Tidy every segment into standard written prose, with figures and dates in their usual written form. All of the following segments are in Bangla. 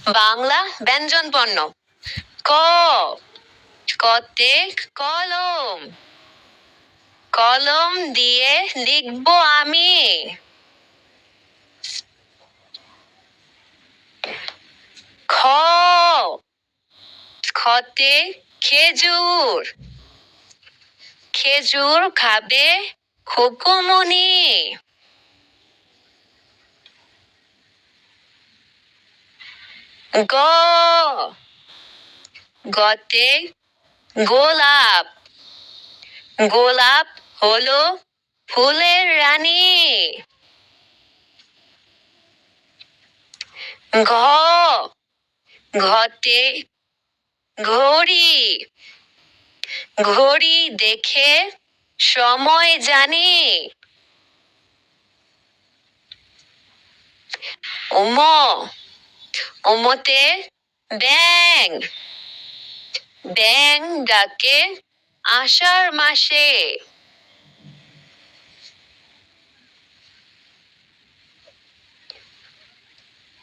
বাংলা ব্যঞ্জনবর্ণ। ক, কতে কলম, কলম দিয়ে লিখবো আমি। খ, খতে খেজুর, খেজুর খাবে খুকুমনি। গ, গতে গোলাপ, গোলাপ হলো ফুলের রানী। ঘ, ঘতে ঘড়ি, ঘড়ি দেখে সময় জানি। উম, উমতে ব্যাঙ, ব্যাঙ ডাকে আষাঢ় মাসে।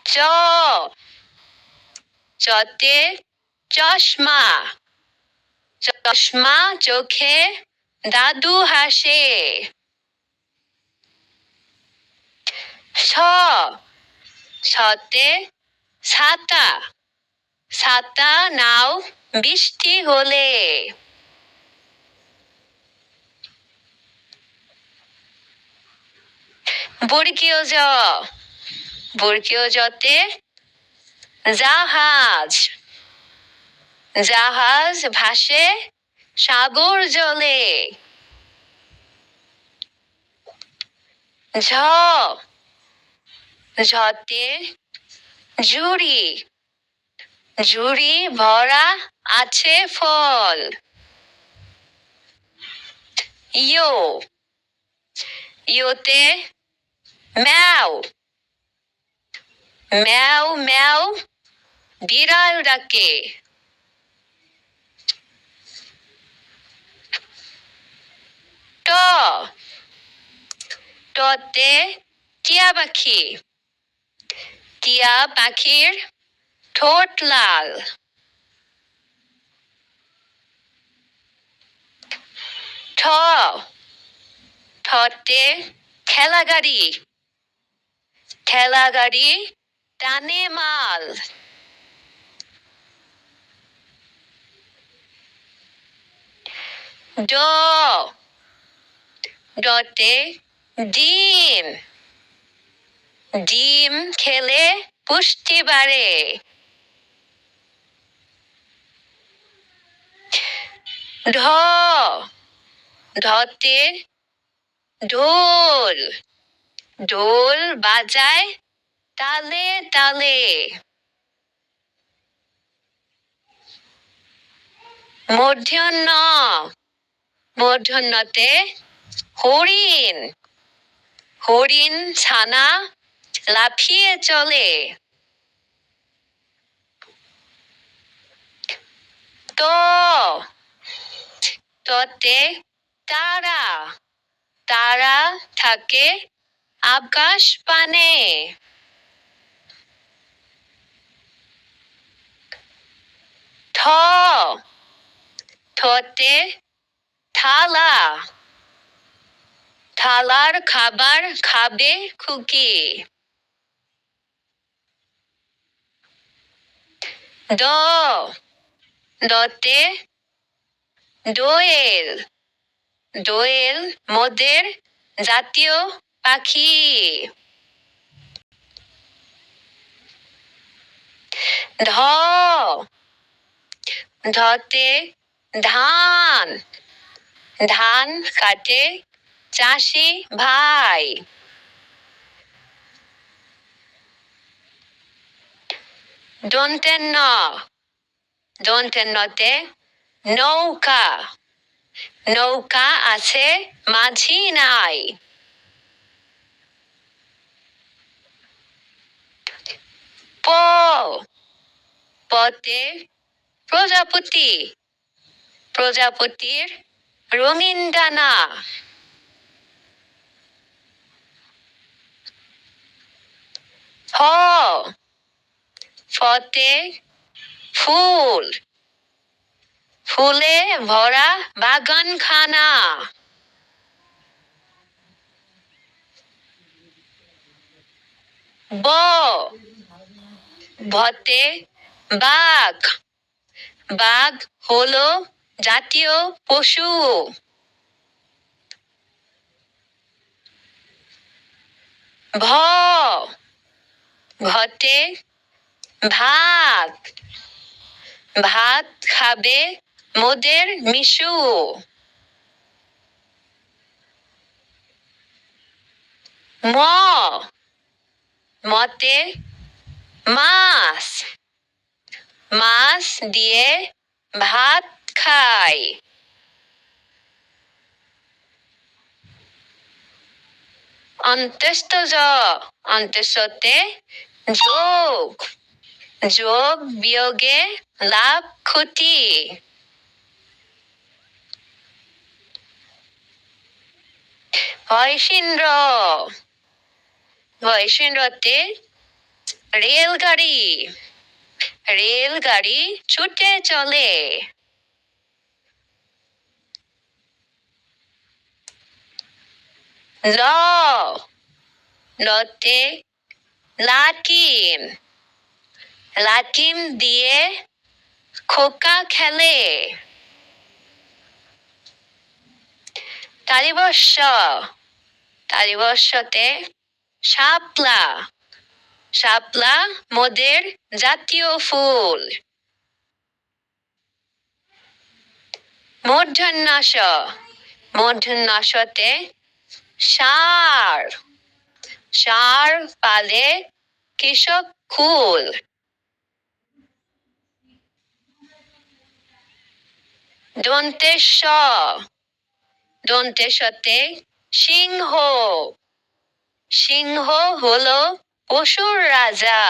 চ, চতে চশমা, চশমা চোখে দাদু হাসে। ছ, ছতে ছাতা, ছাতা নাও বৃষ্টি হলে। বর্গীয় জ, বর্গীয় জতে জাহাজ, জাহাজ ভাসে সাগর জলে। ঝ, ঝতে ঝুড়ি, ঝুড়ি ভরা আছে ফল। ইয়ো, ইয়োতে ম্যাও, ম্যাও ম্যাও বিড়াল ডাকে। ট, টতে টিয়া পাখি, টিয়া পাখির ঠোঁট লাল। ঠ, ঠতে ঠেলা গাড়ি, ঠেলা গাড়ি টানে মাল। ড, ডতে ডিম, ডিম খেলে পুষ্টি বাড়ে। ঢ, ঢতে ঢোল, ঢোল বাজায় তালে তালে। মূর্ধন্য, মূর্ধন্যতে হরিণ, হরিণ ছানা লাফিয়ে চলে। ত, ততে তারা, তারা থাকে আকাশ পানে। থ, থতে থালা, থালার খাবার খাবে খুকি। দ, দতে দোয়েল, দোয়েল মোদের জাতীয় পাখি। ধ, ধতে ধান, ধান কাটে চাষি ভাই। দন্তেন্ন, দন্তেন্নতে নৌকা, নৌকা আছে মাঝি নাই। প, পতে প্রজাপতি, প্রজাপতির রঙিন ডানা। হ, ফতে ফুল, ফুলে ভরা বাগানখানা। ব ভতে বাঘ, বাঘ হলো জাতীয় পশু। ভ ভতে ভাত, ভাত খাবে মোদের মিশু। ম মতে মাছ, মাছ দিয়ে ভাত খাই। অন্ত্যেষ্ট জ, অন্ত্যেষ্টতে যোগ, যোগ বিয়োগে লাভ ক্ষতি। ভয়সীন্দ্র, ভয়সীন্দ্রতে রেলগাড়ি, রেলগাড়ি ছুটে চলে। ল লতে লাটিম, লাটিম দিয়ে খোকা খেলে। তালিবর্ষ, তালিবর্ষতে শাপলা, শাপলা মোদের জাতীয় ফুল। মূর্ধন্যাস, মূর্ধন্যাসতে ষাঁড়, ষাঁড় পালে কৃষক কুল। দন্তেশ, দন্তেশতে সিংহ, সিংহ হলো পশুর রাজা।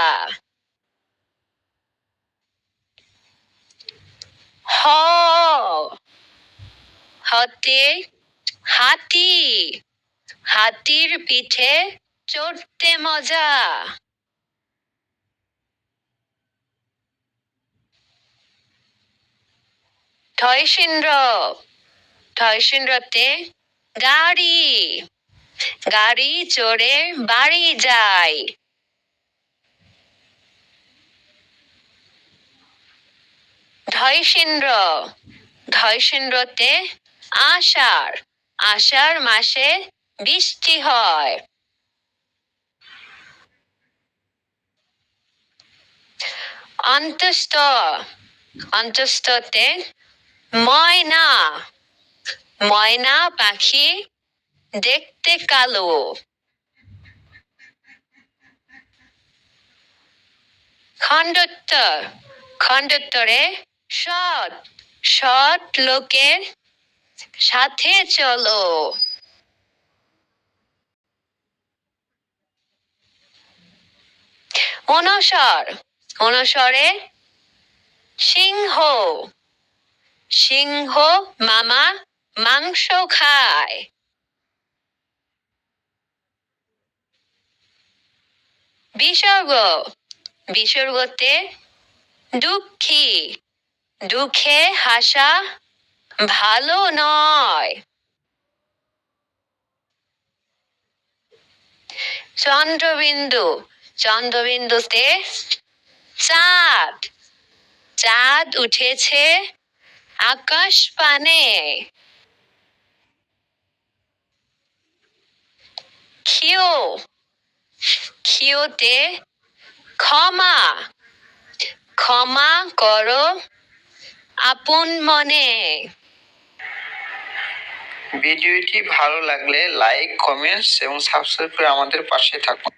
হ হতে হাতি, হাতির পিঠে চড়তে মজা। ঠয়সীন্দ্র, ঠয়সীন্দ্রতে গাড়ি, গাড়ি চড়ে বাড়ি যায়। ধয়সীন্দ্র, ধয়সীন্দ্রতে আষাঢ়, আষাঢ় মাসে বৃষ্টি হয়। অন্ত্যেষ্ট, অন্ত্যেষ্টতে ময়না, ময়না পাখি দেখতে কালো। খণ্ডোত্তর, খণ্ডোত্তরে সৎ, সৎ লোকের সাথে চলো। অনসর, অনসরে সিংহ, সিংহ মামা মাংস খায়। বিসর্গ, বিসর্গতে দুঃখী, দুঃখে হাসা ভালো নয়। চন্দ্রবিন্দু, চন্দ্রবিন্দুতে চাঁদ, চাঁদ উঠেছে আকাশ পানে। ক্ষিয়, ক্ষিয়তে ক্ষমা, ক্ষমা করো আপন মনে। ভিডিওটি ভালো লাগলে লাইক, কমেন্টস এবং সাবস্ক্রাইব করে আমাদের পাশে থাকুন।